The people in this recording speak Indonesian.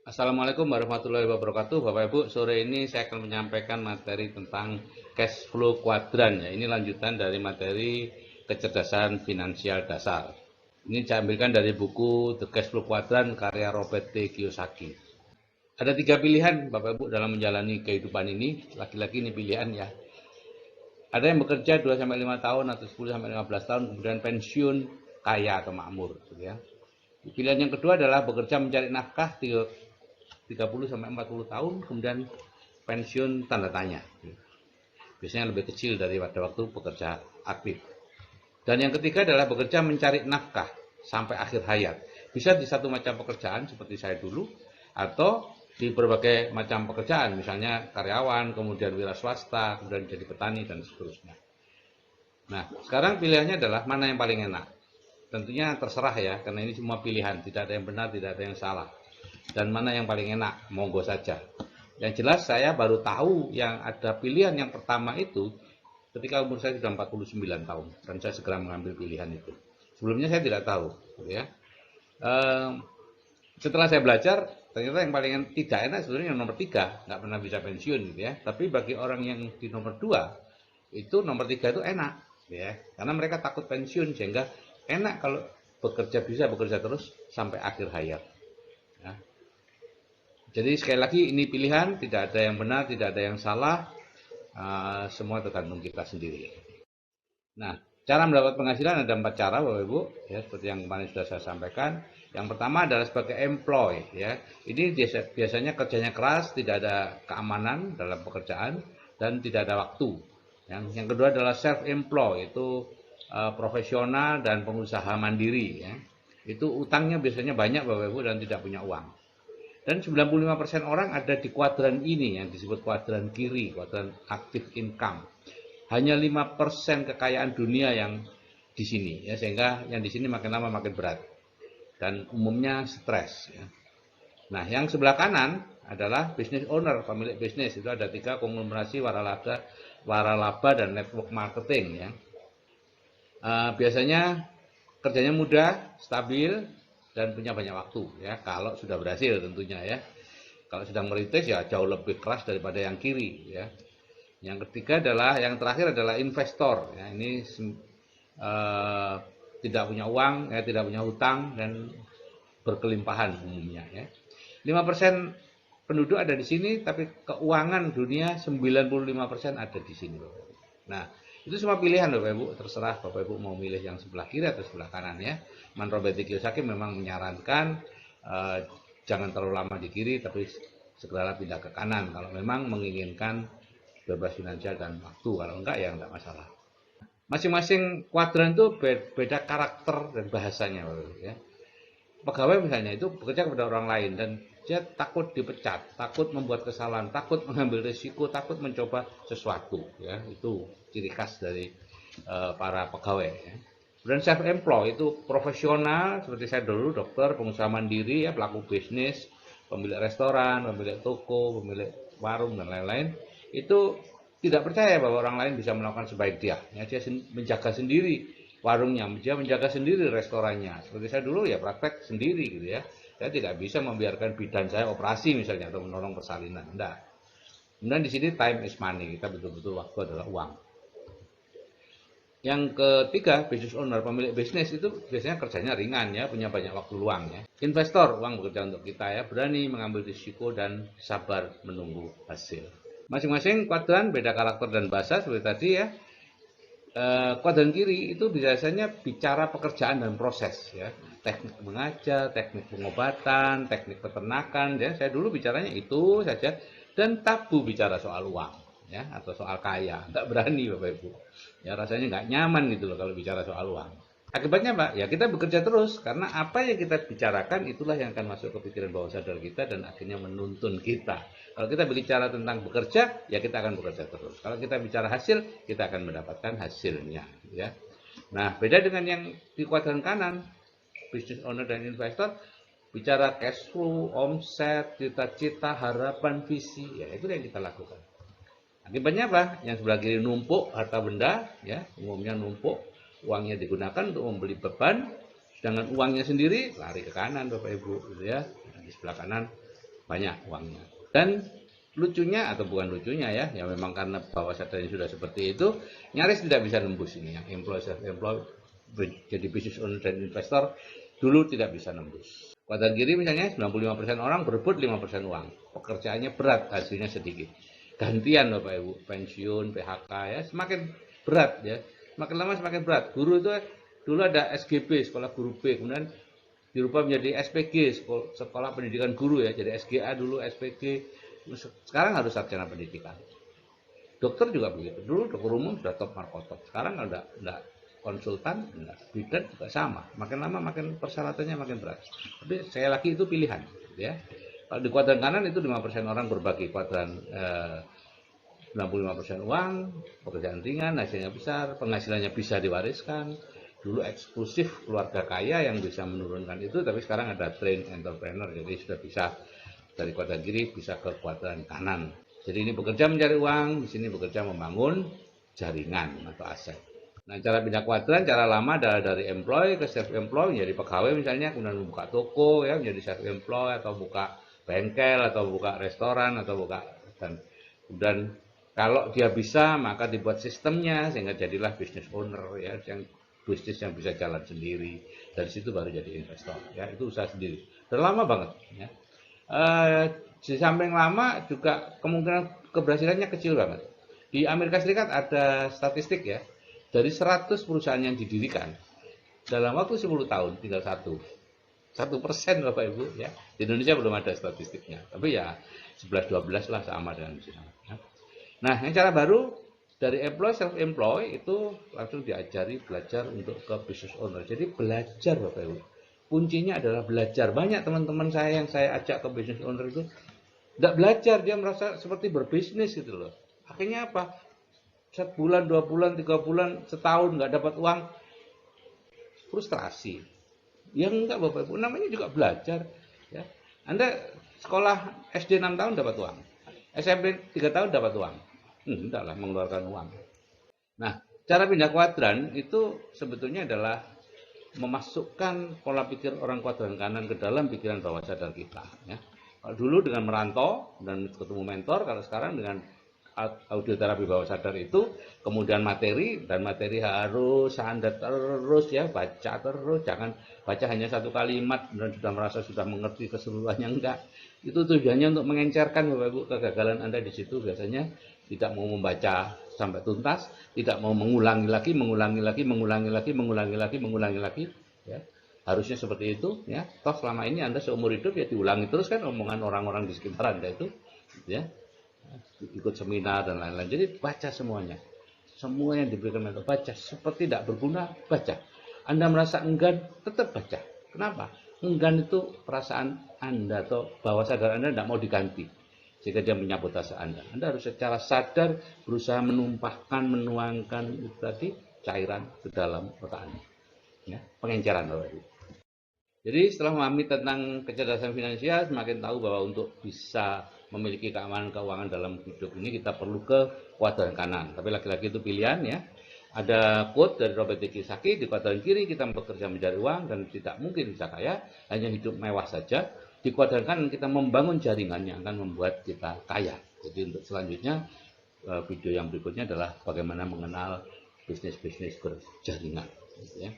Assalamualaikum warahmatullahi wabarakatuh. Bapak Ibu, sore ini saya akan menyampaikan materi tentang cash flow kuadran ya. Ini lanjutan dari materi kecerdasan finansial dasar. Ini saya ambilkan dari buku The Cash Flow Quadrant karya Robert T. Kiyosaki. Ada tiga pilihan Bapak Ibu dalam menjalani kehidupan ini. Laki-laki ini pilihan ya. Ada yang bekerja 2 sampai 5 tahun atau 10 sampai 15 tahun kemudian pensiun kaya atau makmur gitu ya. Pilihan yang kedua adalah bekerja mencari nafkah 30 sampai 40 tahun kemudian pensiun tanda tanya. Biasanya lebih kecil daripada waktu bekerja aktif. Dan yang ketiga adalah bekerja mencari nafkah sampai akhir hayat. Bisa di satu macam pekerjaan seperti saya dulu atau di berbagai macam pekerjaan, misalnya karyawan, kemudian wira swasta, kemudian jadi petani dan seterusnya. Nah, sekarang pilihannya adalah mana yang paling enak. Tentunya terserah ya, karena ini semua pilihan, tidak ada yang benar, tidak ada yang salah. Dan mana yang paling enak, monggo saja. Yang jelas saya baru tahu yang ada pilihan yang pertama itu ketika umur saya sudah 49 tahun dan saya segera mengambil pilihan itu. Sebelumnya saya tidak tahu, gitu ya. Setelah saya belajar, ternyata yang paling tidak enak sebenarnya yang nomor 3, nggak pernah bisa pensiun, gitu ya. Tapi bagi orang yang di nomor 2, itu nomor 3 itu enak, gitu ya. Karena mereka takut pensiun sehingga enak kalau bekerja bisa bekerja terus sampai akhir hayat. Ya. Jadi sekali lagi ini pilihan, tidak ada yang benar, tidak ada yang salah, semua tergantung kita sendiri. Nah, cara mendapat penghasilan ada 4 cara Bapak Ibu, ya seperti yang kemarin sudah saya sampaikan. Yang pertama adalah sebagai employee, ya. Ini biasanya kerjanya keras, tidak ada keamanan dalam pekerjaan dan tidak ada waktu. Yang kedua adalah self employed, itu profesional dan pengusaha mandiri, ya. Itu utangnya biasanya banyak Bapak Ibu dan tidak punya uang. Dan 95% orang ada di kuadran ini yang disebut kuadran kiri, kuadran active income. Hanya 5% kekayaan dunia yang di sini ya, sehingga yang di sini makin lama makin berat dan umumnya stres ya. Nah, yang sebelah kanan adalah business owner, pemilik bisnis. Itu ada 3 konglomerasi waralaba dan network marketing ya. Biasanya kerjanya mudah, stabil dan punya banyak waktu ya, kalau sudah berhasil tentunya ya. Kalau sedang merintis ya jauh lebih keras daripada yang kiri ya. Yang ketiga adalah, yang terakhir adalah investor ya. Ini tidak punya uang ya, tidak punya hutang dan berkelimpahan umumnya ya. 5% penduduk ada di sini, tapi keuangan dunia 95% ada di sini. Nah, itu semua pilihan Bapak Ibu, terserah Bapak Ibu mau milih yang sebelah kiri atau sebelah kanan ya. Man Robert Kiyosaki memang menyarankan jangan terlalu lama di kiri, tapi segeralah pindah ke kanan kalau memang menginginkan bebas finansial dan waktu. Kalau enggak ya enggak masalah. Masing-masing kuadran itu beda karakter dan bahasanya Bapak Ibu ya. Pegawai misalnya itu bekerja kepada orang lain dan dia takut dipecat, takut membuat kesalahan, takut mengambil risiko, takut mencoba sesuatu ya. Itu ciri khas dari para pegawai ya. Dan self employed itu profesional seperti saya dulu, dokter, pengusaha mandiri ya, pelaku bisnis, pemilik restoran, pemilik toko, pemilik warung dan lain-lain. Itu tidak percaya bahwa orang lain bisa melakukan sebaik dia. Ya, dia menjaga sendiri warungnya, dia menjaga sendiri restorannya. Seperti saya dulu ya praktek sendiri gitu ya. Saya tidak bisa membiarkan bidan saya operasi misalnya atau menolong persalinan. Enggak. Kemudian di sini time is money. Kita betul-betul waktu adalah uang. Yang ketiga, business owner, pemilik bisnis itu biasanya kerjanya ringan ya, punya banyak waktu luang ya. Investor, uang bekerja untuk kita ya, berani mengambil risiko dan sabar menunggu hasil. Masing-masing kuadran beda karakter dan bahasa seperti tadi ya. Kuadran kiri itu biasanya bicara pekerjaan dan proses ya, teknik mengajar, teknik pengobatan, teknik peternakan ya. Saya dulu bicaranya itu saja dan tabu bicara soal uang ya atau soal kaya, nggak berani Bapak Ibu ya, rasanya nggak nyaman gitu loh kalau bicara soal uang. Akibatnya Pak, ya kita bekerja terus karena apa yang kita bicarakan itulah yang akan masuk ke pikiran bawah sadar kita dan akhirnya menuntun kita. Kalau kita bicara tentang bekerja, ya kita akan bekerja terus. Kalau kita bicara hasil, kita akan mendapatkan hasilnya. Ya. Nah, beda dengan yang di kuadran kanan, business owner dan investor, bicara cash flow, omset, cita-cita, harapan, visi, ya itu yang kita lakukan. Akibatnya apa? Yang sebelah kiri numpuk harta benda, ya umumnya numpuk, uangnya digunakan untuk membeli beban, sedangkan uangnya sendiri lari ke kanan Bapak Ibu, gitu ya. Di sebelah kanan banyak uangnya. Dan lucunya atau bukan lucunya ya, ya memang karena bawah sadarnya sudah seperti itu, nyaris tidak bisa nembus ini yang employee self employed jadi business owner dan investor dulu tidak bisa nembus. Kuadran kiri misalnya 95% orang berebut 5% uang. Pekerjaannya berat, hasilnya sedikit. Gantian Bapak Ibu, pensiun, PHK ya, semakin berat ya. Semakin lama semakin berat. Guru itu dulu ada SGB, sekolah guru B, kemudian dirubah menjadi SPG, sekolah pendidikan guru ya, jadi SGA dulu, SPG, sekarang harus sarjana pendidikan. Dokter juga begitu, dulu dokter umum sudah top markotop, sekarang enggak konsultan, enggak bidan juga sama, makin lama makin persyaratannya makin berat. Tapi saya lagi itu pilihan, ya. Kalau di kuadran kanan itu 5% orang berbagi kuadran 95% uang, pekerjaan ringan, hasilnya besar, penghasilannya bisa diwariskan. Dulu eksklusif keluarga kaya yang bisa menurunkan itu, tapi sekarang ada train entrepreneur, jadi sudah bisa dari kuadran kiri bisa ke kuadran kanan. Jadi ini bekerja mencari uang, di sini bekerja membangun jaringan atau aset. Nah, cara pindah kuadran, cara lama adalah dari employee ke self employed, menjadi pegawai misalnya, kemudian membuka toko ya, menjadi self employed atau buka bengkel atau buka restoran atau buka dan kalau dia bisa maka dibuat sistemnya sehingga jadilah business owner ya, yang bisnis yang bisa jalan sendiri. Dari situ baru jadi investor ya, itu usaha sendiri. Dan lama banget ya. Di samping lama juga kemungkinan keberhasilannya kecil banget. Di Amerika Serikat ada statistik ya, dari 100 perusahaan yang didirikan dalam waktu 10 tahun tinggal 1% Bapak Ibu ya. Di Indonesia belum ada statistiknya, tapi ya 11-12 lah sama dengan di sana. Nah, yang cara baru dari employee self employed itu langsung diajari belajar untuk ke business owner. Jadi belajar Bapak Ibu. Kuncinya adalah belajar. Banyak teman-teman saya yang saya ajak ke business owner itu tidak belajar, dia merasa seperti berbisnis gitu loh. Akhirnya apa? 1 bulan, 2 bulan, 3 bulan, setahun nggak dapat uang, frustrasi. Yang enggak Bapak Ibu, namanya juga belajar. Ya. Anda sekolah SD 6 tahun dapat uang, SMP 3 tahun dapat uang. Enggak lah mengeluarkan uang. Nah, cara pindah kuadran itu sebetulnya adalah memasukkan pola pikir orang kuadran kanan ke dalam pikiran bawah sadar kita. Ya. Kalau dulu dengan merantau dan ketemu mentor, kalau sekarang dengan audio terapi bawah sadar itu, kemudian materi, dan materi harus Anda terus ya, baca terus, jangan baca hanya satu kalimat dan sudah merasa sudah mengerti keseluruhannya, enggak. Itu tujuannya untuk mengencerkan Bapak Ibu kegagalan Anda di situ biasanya tidak mau membaca sampai tuntas, tidak mau mengulangi lagi ya. Harusnya seperti itu ya. Toh selama ini Anda seumur hidup ya diulangi terus kan omongan orang-orang di sekitar Anda itu ya. Ikut seminar dan lain-lain. Jadi baca semuanya. Semua yang diberikan mentor baca. Seperti tidak berguna, baca. Anda merasa enggan, tetap baca. Kenapa? Enggan itu perasaan Anda atau bawah sadar Anda tidak mau diganti. Jika dia menyabotase Anda. Anda harus secara sadar berusaha menuangkan itu tadi cairan ke dalam otak Anda. Ya, pengenceran Bapak Ibu. Jadi setelah memahami tentang kecerdasan finansial, semakin tahu bahwa untuk bisa memiliki keamanan keuangan dalam hidup ini kita perlu ke kuadran kanan. Tapi lagi-lagi itu pilihan ya. Ada quote dari Robert Kiyosaki, di kuadran kiri kita bekerja mencari uang dan tidak mungkin bisa kaya, hanya hidup mewah saja. Di kuadran kanan kita membangun jaringan yang akan membuat kita kaya. Jadi untuk selanjutnya video yang berikutnya adalah bagaimana mengenal bisnis-bisnis berjaringan. Gitu ya.